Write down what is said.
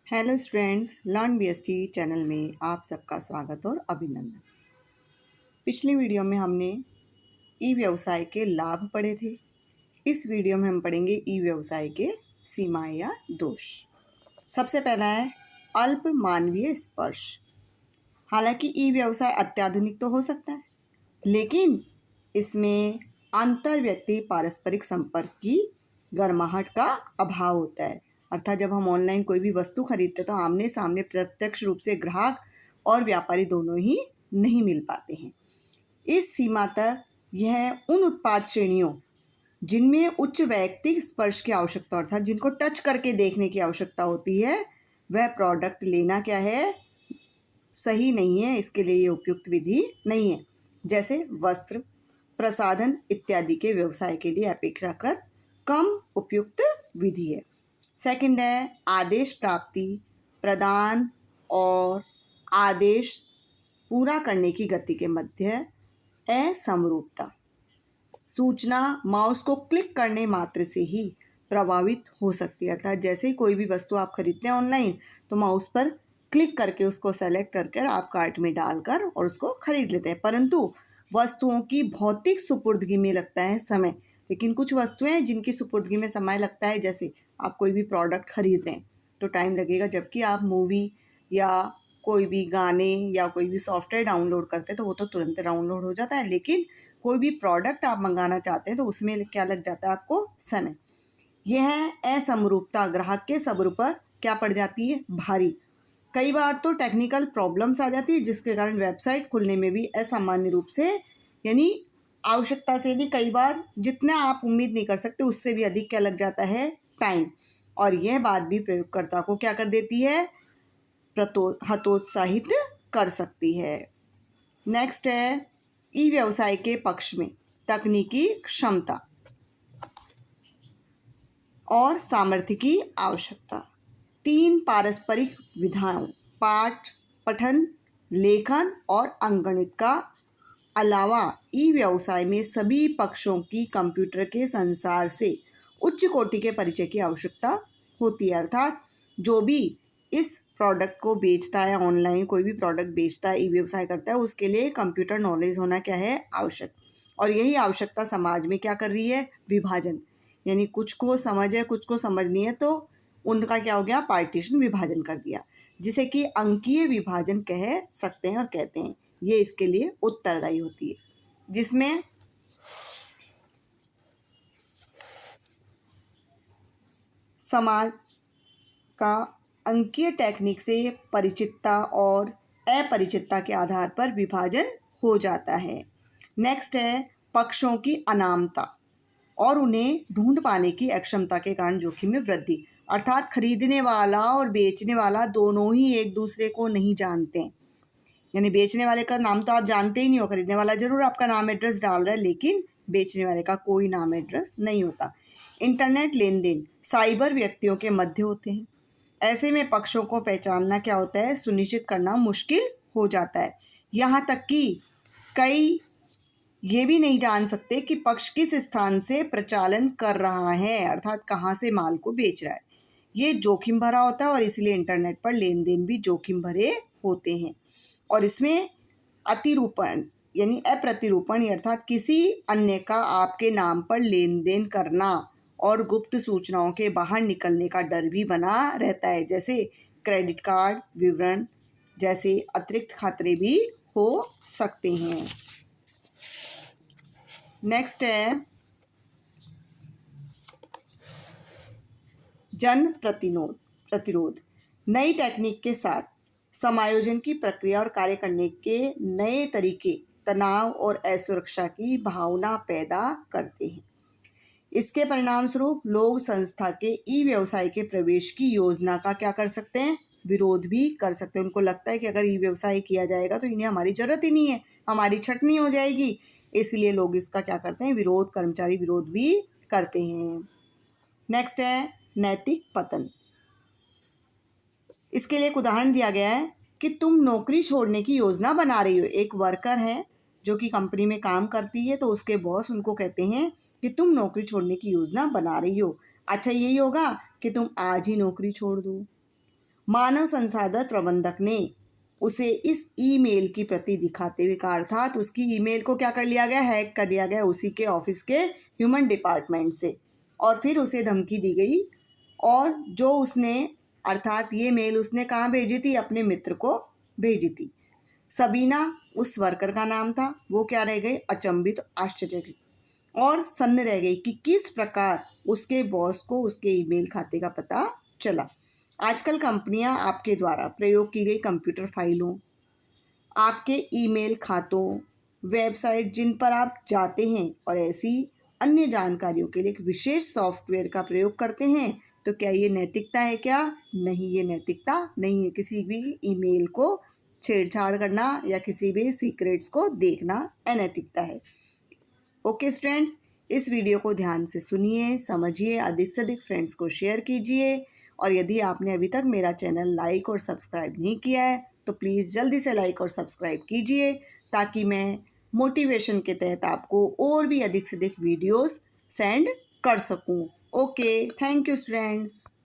Hello students, learn BST channel में आप सबका स्वागत और अभिनंदन। पिछली वीडियो में हमने ई व्यवसाय के लाभ पढ़े थे। इस वीडियो में हम पढ़ेंगे ई व्यवसाय के सीमाएं या दोष। सबसे पहला है अल्प मानवीय स्पर्श। हालांकि ई व्यवसाय अत्याधुनिक तो हो सकता है, लेकिन इसमें अंतर व्यक्ति पारस्परिक संपर्क की गर्माहट का अभाव होता है। अर्थात जब हम ऑनलाइन कोई भी वस्तु खरीदते तो आमने सामने प्रत्यक्ष रूप से ग्राहक और व्यापारी दोनों ही नहीं मिल पाते हैं। इस सीमा तक यह उन उत्पाद श्रेणियों जिनमें उच्च वैयक्तिक स्पर्श की आवश्यकता, अर्थात जिनको टच करके देखने की आवश्यकता होती है, वह प्रोडक्ट लेना क्या है, सही नहीं है। इसके लिए ये उपयुक्त विधि नहीं है। जैसे वस्त्र, प्रसाधन इत्यादि के व्यवसाय के लिए अपेक्षाकृत कम उपयुक्त विधि है। सेकंड है आदेश प्राप्ति, प्रदान और आदेश पूरा करने की गति के मध्य असमरूपता। सूचना माउस को क्लिक करने मात्र से ही प्रभावित हो सकती है। अर्थात जैसे ही कोई भी वस्तु आप खरीदते हैं ऑनलाइन, तो माउस पर क्लिक करके उसको सेलेक्ट करके आप कार्ट में डालकर और उसको खरीद लेते हैं। परंतु वस्तुओं की भौतिक सुपुर्दगी में लगता है समय। लेकिन कुछ वस्तुएं हैं जिनकी सुपुर्दगी में समय लगता है। जैसे आप कोई भी प्रोडक्ट खरीद रहे हैं तो टाइम लगेगा, जबकि आप मूवी या कोई भी गाने या कोई भी सॉफ्टवेयर डाउनलोड करते हैं तो वो तो तुरंत डाउनलोड हो जाता है। लेकिन कोई भी प्रोडक्ट आप मंगाना चाहते हैं तो उसमें क्या लग जाता है आपको, समय। यह असमरूपता ग्राहक के सब्र पर क्या पड़ जाती है, भारी। कई बार तो टेक्निकल प्रॉब्लम्स आ जाती है, जिसके कारण वेबसाइट खुलने में भी असामान्य रूप से, यानी आवश्यकता से भी कई बार जितना आप उम्मीद नहीं कर सकते उससे भी अधिक क्या लग जाता है, टाइम। और यह बात भी प्रयोगकर्ता को क्या कर देती है, हतोत्साहित कर सकती है। नेक्स्ट है ई व्यवसाय के पक्ष में तकनीकी क्षमता और सामर्थ्य की आवश्यकता। 3 पारस्परिक विधाओं पाठ, पठन, लेखन और अंकगणित का अलावा ई व्यवसाय में सभी पक्षों की कंप्यूटर के संसार से उच्च कोटि के परिचय की आवश्यकता होती है। अर्थात जो भी इस प्रोडक्ट को बेचता है, ऑनलाइन कोई भी प्रोडक्ट बेचता है, ई व्यवसाय करता है, उसके लिए कंप्यूटर नॉलेज होना क्या है, आवश्यक। और यही आवश्यकता समाज में क्या कर रही है, विभाजन। यानी कुछ को समझ है, कुछ को समझ नहीं है, तो उनका क्या हो गया, पार्टीशन, विभाजन कर दिया, जिसे कि अंकीय विभाजन कह सकते हैं और कहते हैं। ये इसके लिए उत्तरदायी होती है, जिसमें समाज का अंकीय टेक्निक से परिचितता और अपरिचितता के आधार पर विभाजन हो जाता है। नेक्स्ट है पक्षों की अनामता और उन्हें ढूंढ पाने की अक्षमता के कारण जोखिम में वृद्धि। अर्थात खरीदने वाला और बेचने वाला दोनों ही एक दूसरे को नहीं जानते हैं। यानी बेचने वाले का नाम तो आप जानते ही नहीं हो, खरीदने वाला जरूर आपका नाम एड्रेस डाल रहा है, लेकिन बेचने वाले का कोई नाम एड्रेस नहीं होता। इंटरनेट लेन देन साइबर व्यक्तियों के मध्य होते हैं। ऐसे में पक्षों को पहचानना क्या होता है, सुनिश्चित करना मुश्किल हो जाता है। यहाँ तक कि कई ये भी नहीं जान सकते कि पक्ष किस स्थान से प्रचालन कर रहा है, अर्थात कहाँ से माल को बेच रहा है। ये जोखिम भरा होता है और इसलिए इंटरनेट पर लेन देन भी जोखिम भरे होते हैं। और इसमें अतिरूपण यानी अप्रतिरूपण, अर्थात किसी अन्य का आपके नाम पर लेन देन करना और गुप्त सूचनाओं के बाहर निकलने का डर भी बना रहता है। जैसे क्रेडिट कार्ड विवरण जैसे अतिरिक्त खतरे भी हो सकते हैं। नेक्स्ट है जन प्रतिरोध। नई टेक्निक के साथ समायोजन की प्रक्रिया और कार्य करने के नए तरीके तनाव और असुरक्षा की भावना पैदा करते हैं। इसके परिणाम स्वरूप लोग संस्था के ई व्यवसाय के प्रवेश की योजना का क्या कर सकते हैं, विरोध भी कर सकते हैं। उनको लगता है कि अगर ई व्यवसाय किया जाएगा तो इन्हें हमारी जरूरत ही नहीं है, हमारी छटनी हो जाएगी, इसलिए लोग इसका क्या करते हैं, विरोध, कर्मचारी विरोध भी करते हैं। नेक्स्ट है नैतिक पतन। इसके लिए एक उदाहरण दिया गया है कि तुम नौकरी छोड़ने की योजना बना रही हो। एक वर्कर है जो कि कंपनी में काम करती है, तो उसके बॉस उनको कहते हैं कि तुम नौकरी छोड़ने की योजना बना रही हो। अच्छा यही होगा कि तुम आज ही नौकरी छोड़ दो। मानव संसाधन प्रबंधक ने उसे इस ईमेल की प्रति दिखाते हुए कहा, अर्थात उसकी ईमेल को क्या कर लिया गया, हैक कर लिया गया उसी के ऑफिस के ह्यूमन डिपार्टमेंट से, और फिर उसे धमकी दी गई। और जो उसने अर्थात ये मेल उसने कहाँ भेजी थी, अपने मित्र को भेजी थी। सबीना उस वर्कर का नाम था। वो क्या रह गई, अचंभित, आश्चर्य और सन्न रह गई कि किस प्रकार उसके बॉस को उसके ईमेल खाते का पता चला। आजकल कंपनियां आपके द्वारा प्रयोग की गई कंप्यूटर फाइलों, आपके ईमेल खातों, वेबसाइट जिन पर आप जाते हैं और ऐसी अन्य जानकारियों के लिए एक विशेष सॉफ्टवेयर का प्रयोग करते हैं, तो क्या ये नैतिकता है क्या? नहीं, ये नैतिकता नहीं है। किसी भी ईमेल को छेड़छाड़ करना या किसी भी सीक्रेट्स को देखना अनैतिकता है। ओके स्टूडेंट्स, इस वीडियो को ध्यान से सुनिए, समझिए, अधिक से अधिक फ्रेंड्स को शेयर कीजिए। और यदि आपने अभी तक मेरा चैनल लाइक और सब्सक्राइब नहीं किया है तो प्लीज़ जल्दी से लाइक और सब्सक्राइब कीजिए, ताकि मैं मोटिवेशन के तहत आपको और भी अधिक से अधिक वीडियोस सेंड कर सकूं। Okay, thank you students.